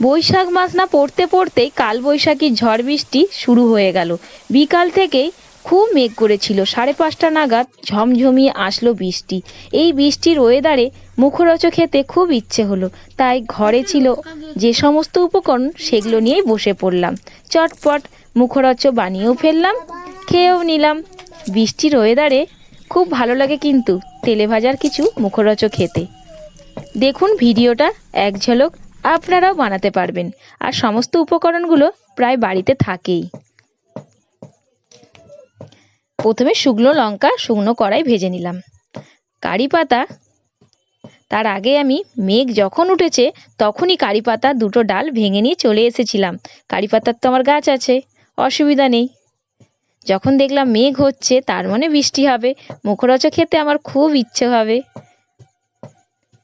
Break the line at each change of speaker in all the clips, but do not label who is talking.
বৈশাখ মাস না পড়তে পড়তেই কালবৈশাখী ঝড় বৃষ্টি শুরু হয়ে গেল। বিকাল থেকেই খুব মেঘ করেছিল। 5:30 নাগাদ ঝমঝমিয়ে আসলো বৃষ্টি। এই বৃষ্টির ওয়েদারে মুখরোচক খেতে খুব ইচ্ছে হলো, তাই ঘরে ছিল যে সমস্ত উপকরণ সেগুলো নিয়েই বসে পড়লাম। চটপট মুখরোচক বানিয়েও ফেললাম, খেয়েও নিলাম। বৃষ্টির ওয়েদারে খুব ভালো লাগে কিন্তু তেলে ভাজার কিছু মুখরোচক খেতে। দেখুন ভিডিওটা, এক ঝলক আপনারাও বানাতে পারবেন। আর সমস্ত উপকরণগুলো প্রায় বাড়িতে থাকেই। প্রথমে শুকনো লঙ্কা শুকনো কড়াই ভেজে নিলাম। কারি পাতা, তার আগে আমি মেঘ যখন উঠেছে তখনই কারি পাতা দুটো ডাল ভেঙে নিয়ে চলে এসেছিলাম। কারি পাতার তো আমার গাছ আছে, অসুবিধা নেই। যখন দেখলাম মেঘ হচ্ছে তার মানে বৃষ্টি হবে, মুখরোচক খেতে আমার খুব ইচ্ছে হবে।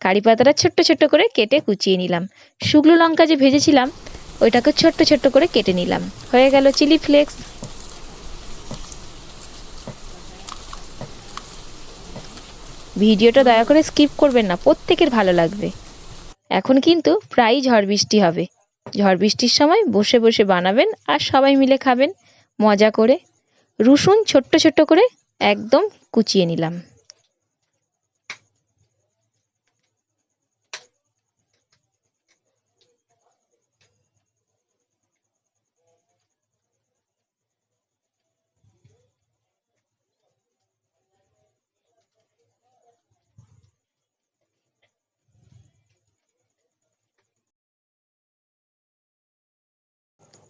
কারি পাতাটা ছোট্ট ছোট্ট করে কেটে কুচিয়ে নিলাম। শুকনো লঙ্কা যে ভেজেছিলাম ওইটাকে ছোট্ট ছোট্ট করে কেটে নিলাম। হয়ে গেল চিলি ফ্লেক্স। ভিডিওটা দয়া করে স্কিপ করবেন না, প্রত্যেকের ভালো লাগবে। এখন কিন্তু প্রায়ই ঝড় বৃষ্টি হবে। ঝড় বৃষ্টির সময় বসে বসে বানাবেন আর সবাই মিলে খাবেন মজা করে। রসুন ছোট্ট ছোট্ট করে একদম কুচিয়ে নিলাম।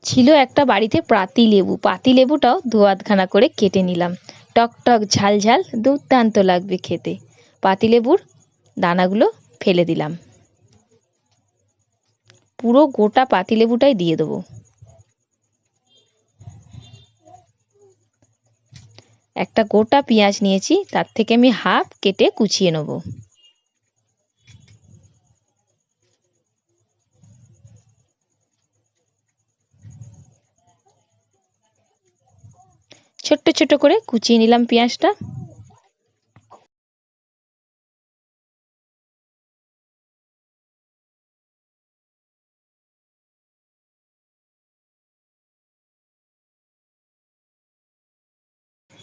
ছিল একটা বাড়িতে পাতি লেবুটাও দু আধখানা করে কেটে নিলাম। টক টক ঝাল ঝাল দুর্দান্ত লাগবে খেতে। পাতি লেবুর দানাগুলো ফেলে দিলাম। পুরো গোটা পাতি লেবুটাই দিয়ে দেবো। একটা গোটা পেঁয়াজ নিয়েছি, তার থেকে আমি হাফ কেটে কুচিয়ে নেব। ছোট্ট ছোট্ট করে কুচিয়ে নিলাম পেঁয়াজটা।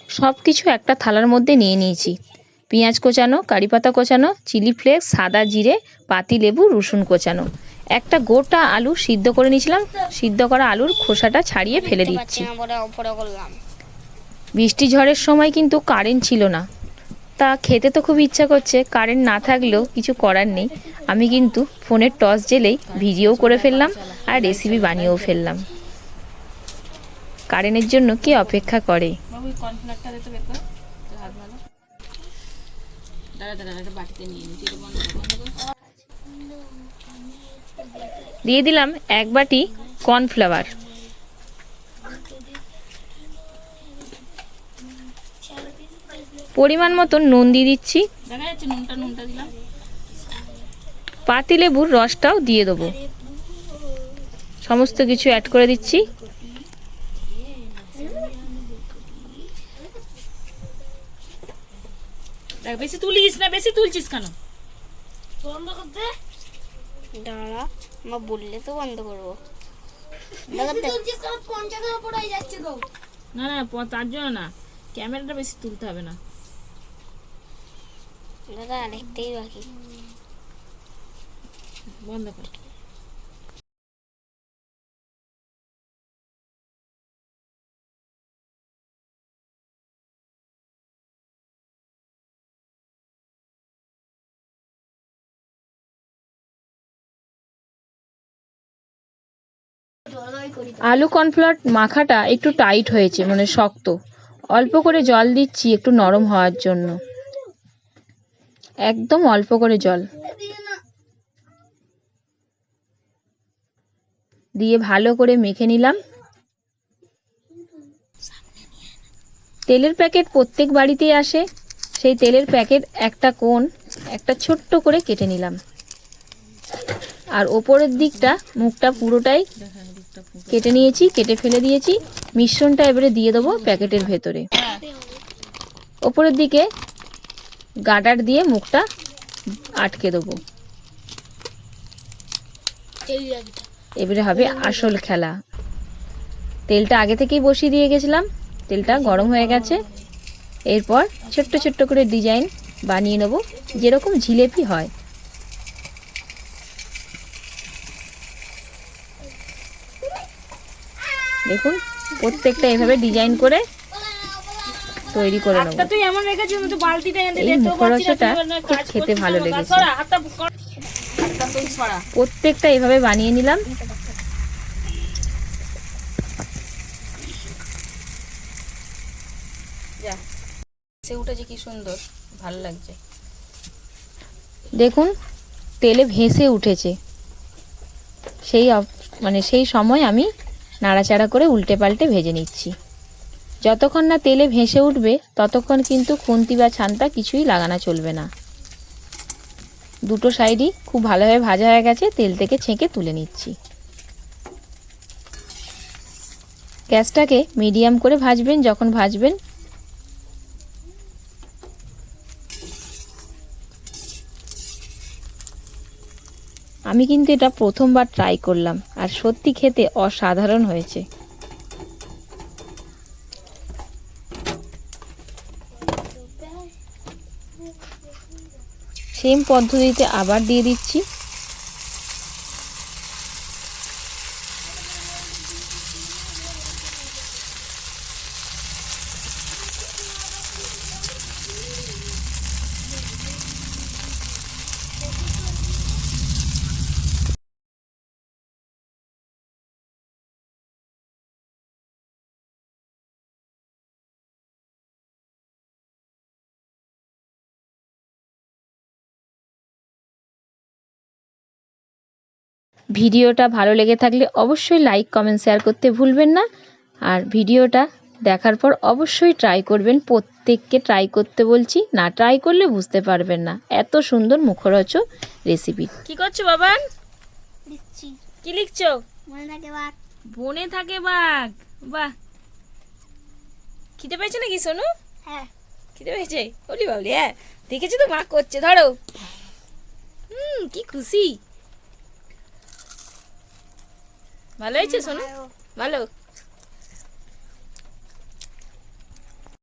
সব কিছু একটা থালার মধ্যে নিয়ে নিয়েছি। পেঁয়াজ কোচানো, কারি পাতা কোচানো, চিলি ফ্লেক্স, সাদা জিরে, পাতি লেবু, রসুন কোচানো। একটা গোটা আলু সিদ্ধ করে নিয়েছিলাম। সিদ্ধ করা আলুর খোসাটা ছাড়িয়ে ফেলে দিচ্ছি। বৃষ্টি ঝড়ের সময় কিন্তু কারেন্ট ছিল না, তা খেতে তো খুব ইচ্ছা করছে। কারেন্ট না থাকলেও কিছু করার নেই। আমি কিন্তু ফোনের টর্চ জ্বেলেই ভিডিও করে ফেললাম আর রেসিপি বানিয়েও ফেললাম। কারেন্টের জন্য কে অপেক্ষা করে। দিয়ে দিলাম 1 বাটি কর্নফ্লাওয়ার। পরিমাণ মতো নুন দিয়ে দিচ্ছি। পাতিলেবুর রসটাও দিয়ে দেবো। সমস্ত কিছু অ্যাড করে দিচ্ছি।
বেশি তুলিস না, বেশি তুলছিস কেন? বন্ধ করতে দাঁড়া, মা বললে তো বন্ধ করবো। না না, তার জন্য না, ক্যামেরাটা বেশি তুলতে হবে না দাদা, আরেকটাই বাকি। বন্ধ কর।
আলু কর্নফ্লাওয়ার মাখাটা একটু টাইট হয়েছে, মানে শক্ত। অল্প করে জল দিচ্ছি একটু নরম হওয়ার জন্য। একদম অল্প করে জল দিয়ে ভালো করে মেখে নিলাম। তেলের প্যাকেট প্রত্যেক বাড়িতেই আসে। সেই তেলের প্যাকেট একটা কোণ একটা ছোট্ট করে কেটে নিলাম। আর ওপরের দিকটা, মুখটা পুরোটাই কেটে নিয়েছি, কেটে ফেলে দিয়েছি। মিশ্রণটা এবারে দিয়ে দেবো প্যাকেটের ভেতরে। ওপরের দিকে গার্ডার দিয়ে মুখটা আটকে দেবো। এবারে হবে আসল খেলা। তেলটা আগে থেকেই বসিয়ে দিয়ে গেছিলাম, তেলটা গরম হয়ে গেছে। এরপর ছোট্ট ছোট্ট করে ডিজাইন বানিয়ে নেব, যেরকম জিলেপি হয়। দেখুন প্রত্যেকটা এভাবে ডিজাইন করে তৈরি করে নেব।
তুই এমন রেখেছিস মতো বালতিটা এনে
এই মুখরোচকটা খুব খেতে ভালো লেগেছে। প্রত্যেকটা এভাবে বানিয়ে নিলাম।
সে উঠেছে কি সুন্দর, ভালো লাগছে।
দেখুন তেলে ভেসে উঠেছে। সেই সময় আমি নাড়াচাড়া করে উল্টে পাল্টে ভেজে নিচ্ছি। যতক্ষণ না তেলে ভেসে উঠবে ততক্ষণ কিন্তু খুন্তি বা ছান্তা কিছুই লাগানো চলবে না। দুটো সাইডই খুব ভালোভাবে ভাজা হয়ে গেছে, তেল থেকে ছেঁকে তুলে নিচ্ছি। গ্যাসটাকে মিডিয়াম করে ভাজবেন। যখন ভাজবেন আমি কিন্তু এটা প্রথমবার ট্রাই করলাম, আর সত্যি খেতে অসাধারণ হয়েছে। সেম পদ্ধতিতে আবার দিয়ে দিচ্ছি। ভিডিওটা ভালো লেগে থাকলে অবশ্যই লাইক কমেন্ট শেয়ার করতে ভুলবেন না। আর ভিডিওটা দেখার পর অবশ্যই ট্রাই করবেন। প্রত্যেককে ট্রাই করতে বলছি, না ট্রাই করলে বুঝতে পারবেন না এত সুন্দর মুখরোচক রেসিপি।
কি করছো বাবান?
লিখছি।
কি লিখছো?
মনে থাকে বাঘ।
বনে থাকে বাঘ। বাহ, খিদে পেয়েছে নাকি সোনু?
হ্যাঁ।
খিদে পেয়েছে? বলি বাবলি, হ্যাঁ দেখেছি তো মা করছে, ধরো। কি খুশি। ভালো হয়েছে সোনু? ভালো।